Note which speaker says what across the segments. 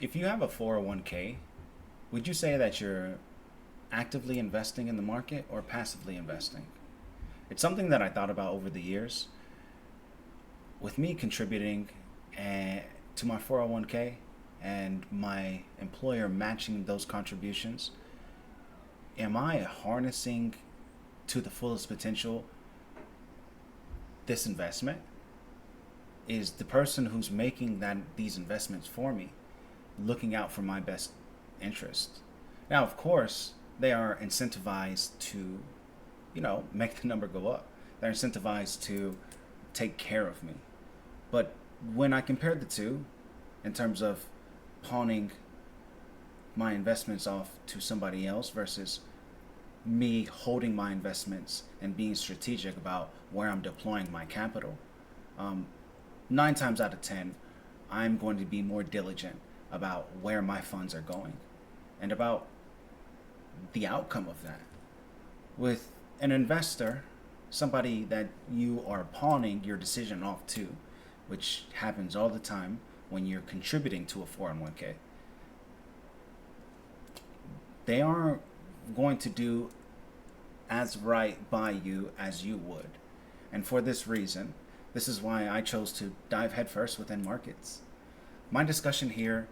Speaker 1: If you have a 401k, would you say that you're actively investing in the market or passively investing? It's something that I thought about over the years. With me contributing to my 401k and my employer matching those contributions, am I harnessing to the fullest potential this investment? Is the person who's making these investments for me looking out for my best interest? Now, of course, they are incentivized to, make the number go up. They're incentivized to take care of me. But when I compare the two, in terms of pawning my investments off to somebody else versus me holding my investments and being strategic about where I'm deploying my capital, um, 9 times out of 10, I'm going to be more diligent about where my funds are going and about the outcome of that. With an investor, somebody that you are pawning your decision off to, which happens all the time when you're contributing to a 401k, they aren't going to do as right by you as you would. And for this reason, this is why I chose to dive headfirst within markets. My discussion here,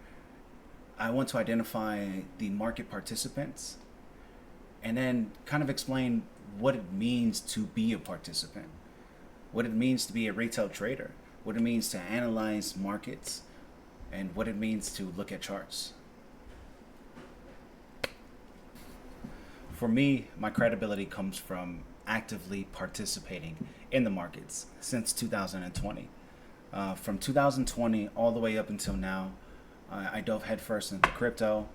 Speaker 1: I want to identify the market participants and then kind of explain what it means to be a participant, what it means to be a retail trader, what it means to analyze markets, and what it means to look at charts. For me, my credibility comes from actively participating in the markets since 2020. From 2020 all the way up until now, I dove headfirst into crypto.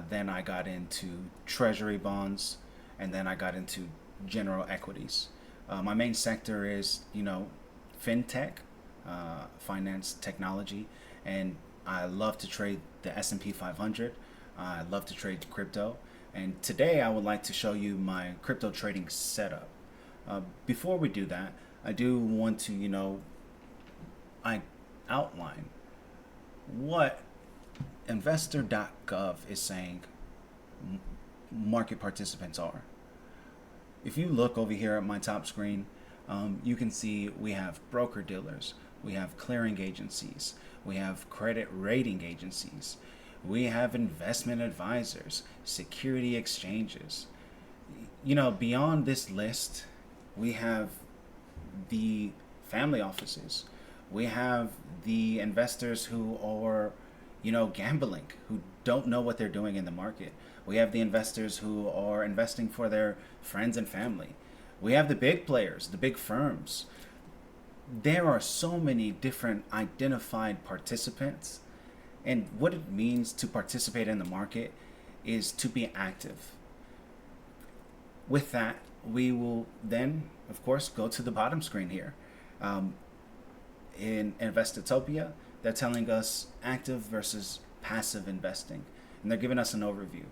Speaker 1: Then I got into treasury bonds, and then I got into general equities. My main sector is, fintech, finance technology, and I love to trade the S&P 500. I love to trade crypto. And today I would like to show you my crypto trading setup. Before we do that, I do want to, I outline what investor.gov is saying market participants are. If you look over here at my top screen, you can see we have broker dealers, we have clearing agencies, we have credit rating agencies, we have investment advisors, security exchanges. Beyond this list, we have the family offices. We have the investors who are, gambling, who don't know what they're doing in the market. We have the investors who are investing for their friends and family. We have the big players, the big firms. There are so many different identified participants, and what it means to participate in the market is to be active. With that, we will then, of course, go to the bottom screen here. In Investotopia, they're telling us active versus passive investing, and they're giving us an overview.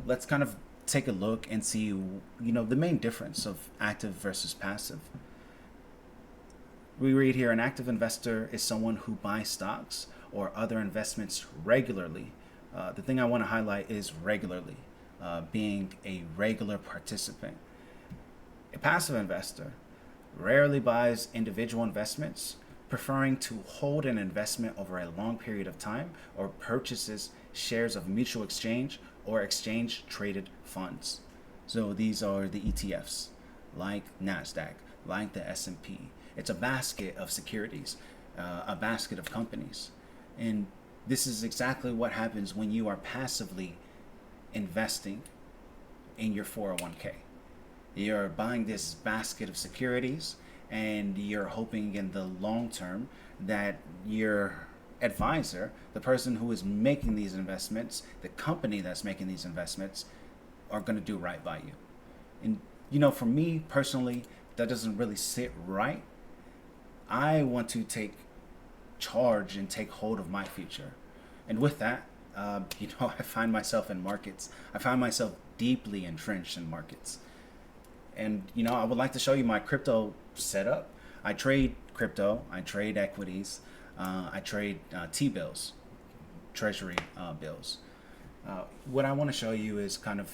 Speaker 1: Let's kind of take a look and see, the main difference of active versus passive. We read here, an active investor is someone who buys stocks or other investments regularly. The thing I want to highlight is regularly, being a regular participant. A passive investor rarely buys individual investments, preferring to hold an investment over a long period of time, or purchases shares of mutual exchange or exchange traded funds. So these are the ETFs, like NASDAQ, like the S&P. It's a basket of securities, a basket of companies. And this is exactly what happens when you are passively investing in your 401k. You're buying this basket of securities, and you're hoping in the long term that your advisor, the person who is making these investments, the company that's making these investments, are going to do right by you. And, for me personally, that doesn't really sit right. I want to take charge and take hold of my future. And with that, I find myself in markets. I find myself deeply entrenched in markets. And, I would like to show you my crypto setup. I trade crypto, I trade equities, I trade T-bills. treasury bills. What I want to show you is kind of,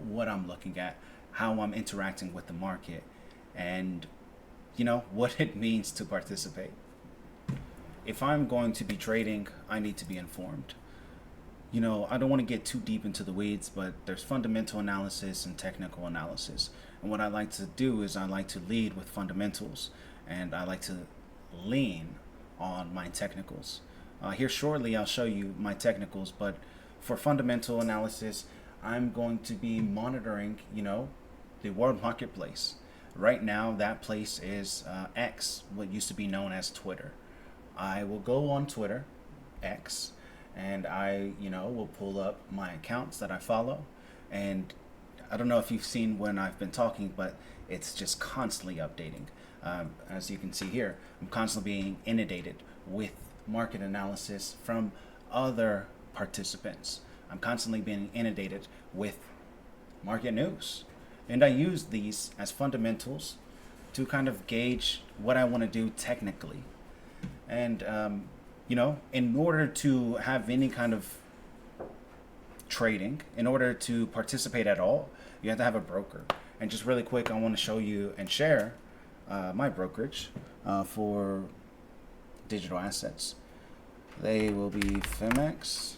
Speaker 1: what I'm looking at, how I'm interacting with the market, and, what it means to participate. If I'm going to be trading, I need to be informed. I don't want to get too deep into the weeds, but there's fundamental analysis and technical analysis. And what I like to do is I like to lead with fundamentals, and I like to lean on my technicals. Here shortly, I'll show you my technicals, but for fundamental analysis, I'm going to be monitoring, the world marketplace. Right now, that place is X, what used to be known as Twitter. I will go on Twitter, X, and I, will pull up my accounts that I follow. And I don't know if you've seen when I've been talking, but it's just constantly updating. As you can see here, I'm constantly being inundated with market analysis from other participants. I'm constantly being inundated with market news. And I use these as fundamentals to kind of gauge what I want to do technically. And, in order to have any kind of trading, in order to participate at all, you have to have a broker. And just really quick, I want to show you and share my brokerage for digital assets. They will be Femex.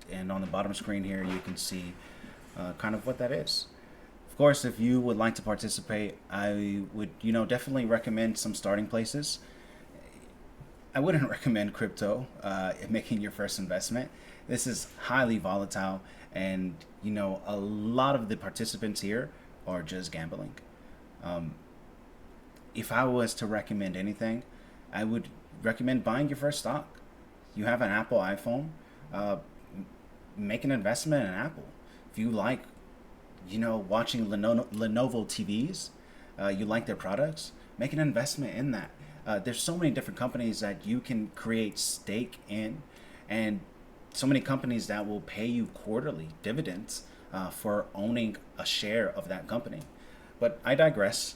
Speaker 1: And on the bottom screen here, you can see kind of what that is. Of course, if you would like to participate, I would, definitely recommend some starting places. I wouldn't recommend crypto making your first investment. This is highly volatile, and a lot of the participants here are just gambling. If I was to recommend anything, I would recommend buying your first stock. You have an Apple iPhone, make an investment in Apple. If you like, watching Lenovo TVs, you like their products, make an investment in that. There's so many different companies that you can create stake in, and so many companies that will pay you quarterly dividends for owning a share of that company. But I digress.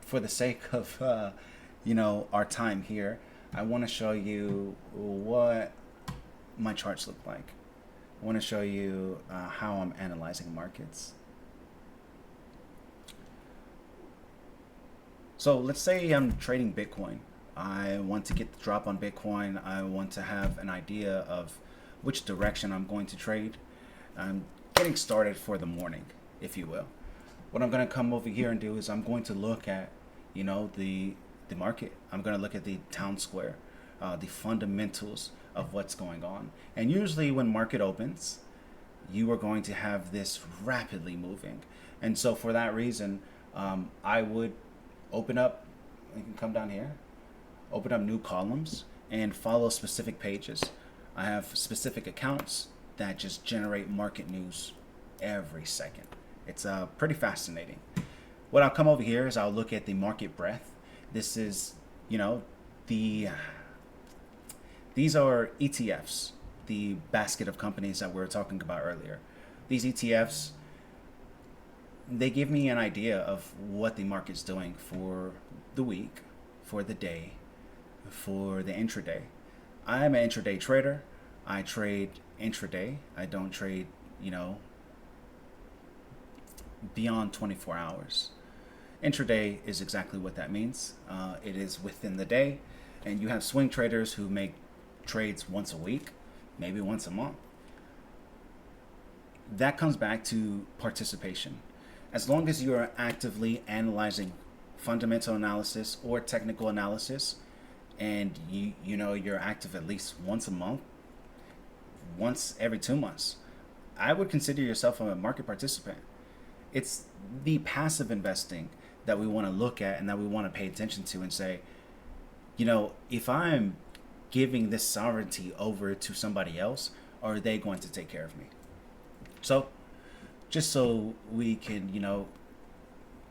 Speaker 1: For the sake of our time here, I want to show you what my charts look like. I want to show you how I'm analyzing markets. So let's say I'm trading Bitcoin. I want to get the drop on Bitcoin. I want to have an idea of which direction I'm going to trade. I'm getting started for the morning, if you will. What I'm going to come over here and do is I'm going to look at, the market. I'm going to look at the town square, the fundamentals of what's going on. And usually when market opens, you are going to have this rapidly moving. And so for that reason, I would open up, you can come down here, open up new columns and follow specific pages. I have specific accounts that just generate market news every second. It's pretty fascinating. What I'll come over here is I'll look at the market breadth. This is, these are ETFs, the basket of companies that we were talking about earlier. These ETFs, they give me an idea of what the market's doing for the week, for the day, for the intraday. I'm an intraday trader. I trade intraday. I don't trade, beyond 24 hours. Intraday is exactly what that means. It is within the day, and you have swing traders who make trades once a week, maybe once a month. That comes back to participation. As long as you are actively analyzing fundamental analysis or technical analysis, and you're active at least once a month, once every 2 months, I would consider yourself a market participant. It's the passive investing that we want to look at and that we want to pay attention to and say, if I'm giving this sovereignty over to somebody else, are they going to take care of me? So just so we can,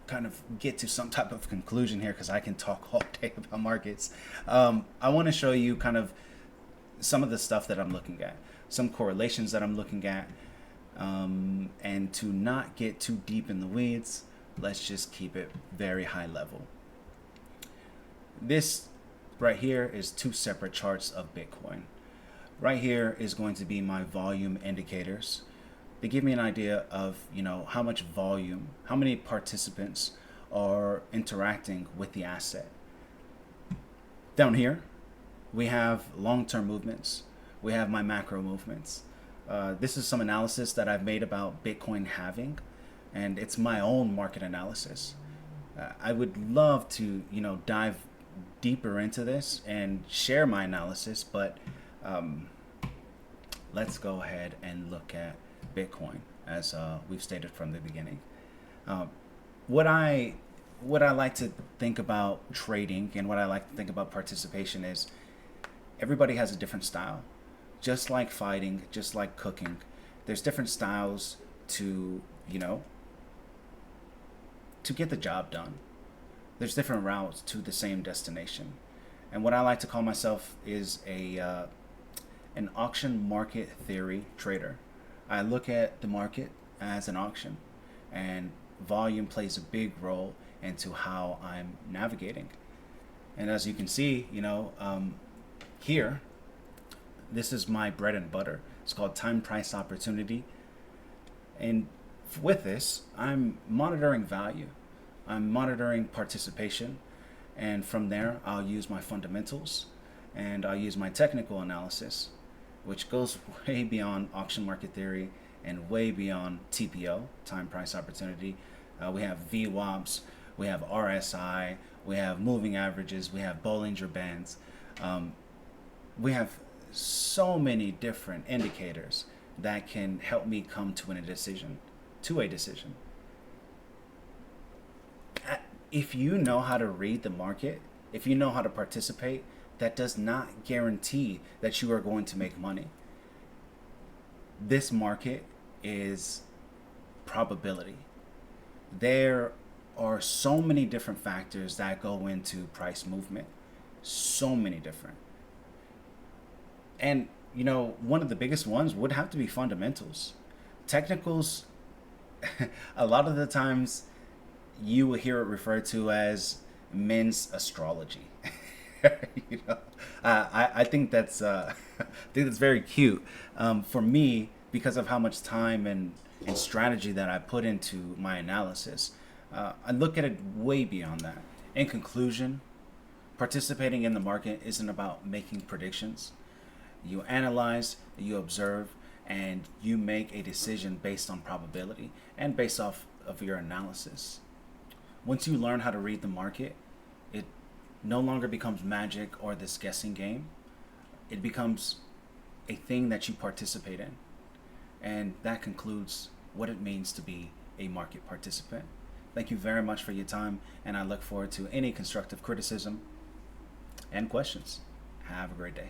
Speaker 1: kind of get to some type of conclusion here, because I can talk all day about markets, I want to show you kind of some of the stuff that I'm looking at, some correlations that I'm looking at, and to not get too deep in the weeds, let's just keep it very high level. This right here is two separate charts of Bitcoin. Right here is going to be my volume indicators. They give me an idea of, how much volume, how many participants are interacting with the asset. Down here, we have long-term movements. We have my macro movements. This is some analysis that I've made about Bitcoin halving, and it's my own market analysis. I would love to, dive deeper into this and share my analysis, but let's go ahead and look at Bitcoin as we've stated from the beginning. What I like to think about trading and what I like to think about participation is everybody has a different style. Just like fighting, just like cooking, there's different styles to, to get the job done. There's different routes to the same destination. And what I like to call myself is an auction market theory trader. I look at the market as an auction, and volume plays a big role into how I'm navigating. And as you can see, here, this is my bread and butter. It's called time price opportunity. And with this, I'm monitoring value. I'm monitoring participation. And from there, I'll use my fundamentals and I'll use my technical analysis, which goes way beyond auction market theory and way beyond TPO, time price opportunity. We have VWAPs, we have RSI, we have moving averages, we have Bollinger Bands. We have so many different indicators that can help me come to a decision. If you know how to read the market, if you know how to participate, that does not guarantee that you are going to make money. This market is probability. There are so many different factors that go into price movement. So many different. And, one of the biggest ones would have to be fundamentals. Technicals, a lot of the times you will hear it referred to as men's astrology. I think that's very cute. For me, because of how much time and strategy that I put into my analysis, I look at it way beyond that. In conclusion, participating in the market isn't about making predictions. You analyze, you observe, and you make a decision based on probability and based off of your analysis. Once you learn how to read the market, it no longer becomes magic or this guessing game. It becomes a thing that you participate in. And that concludes what it means to be a market participant. Thank you very much for your time, and I look forward to any constructive criticism and questions. Have a great day.